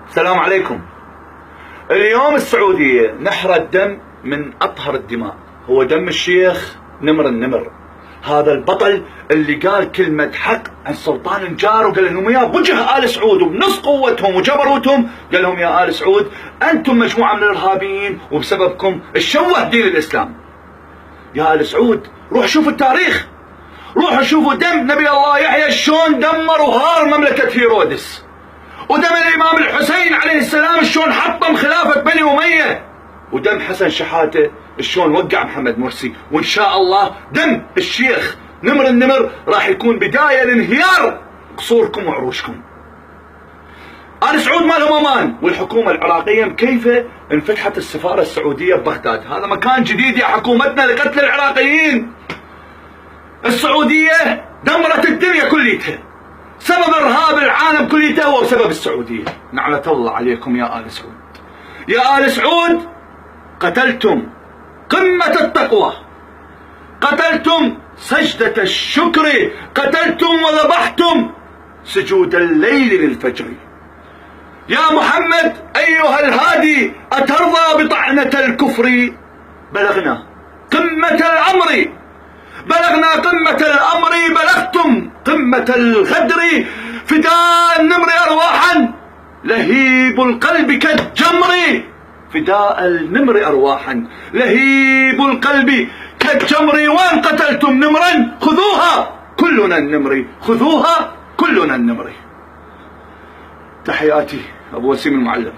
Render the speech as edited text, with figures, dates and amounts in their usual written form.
السلام عليكم. اليوم السعودية نحر الدم من أطهر الدماء، هو دم الشيخ نمر النمر، هذا البطل اللي قال كلمة حق عن سلطان الجار، وقال لهم يا بوجه آل سعود وبنص قوتهم وجبروتهم، قال لهم يا آل سعود أنتم مجموعة من الإرهابيين وبسببكم اتشوه دين الإسلام. يا آل سعود روح شوفوا التاريخ، روحوا شوفوا دم نبي الله يحيى شلون دمر وهار مملكة هيرودس، ودم الإمام الحسين عليه السلام شلون حطم خلافة بني أمية، ودم حسن شحاتة شلون وقع محمد مرسي، وإن شاء الله دم الشيخ نمر النمر راح يكون بداية لانهيار قصوركم وعروشكم. آل سعود ما لهم أمان، والحكومة العراقية كيف انفتحت السفارة السعودية ببغداد، هذا مكان جديد يا حكومتنا لقتل العراقيين. السعودية دمرت الدنيا كليتها، سبب ارهاب العالم كليته هو بسبب السعودية. نعمة الله عليكم يا آل سعود. يا آل سعود قتلتم قمة التقوى، قتلتم سجدة الشكر، قتلتم وذبحتم سجود الليل للفجر. يا محمد أيها الهادي أترضى بطعنة الكفر؟ بلغنا قمة الأمر، بلغنا قمة الأمر، بلغتم قمة الغدر، فداء النمر أرواحا لهيب القلب كالجمر، فداء النمر أرواحا لهيب القلب كالجمر، وإن قتلتم نمرا خذوها كلنا النمر، خذوها كلنا النمر. تحياتي أبو وسيم المعلم.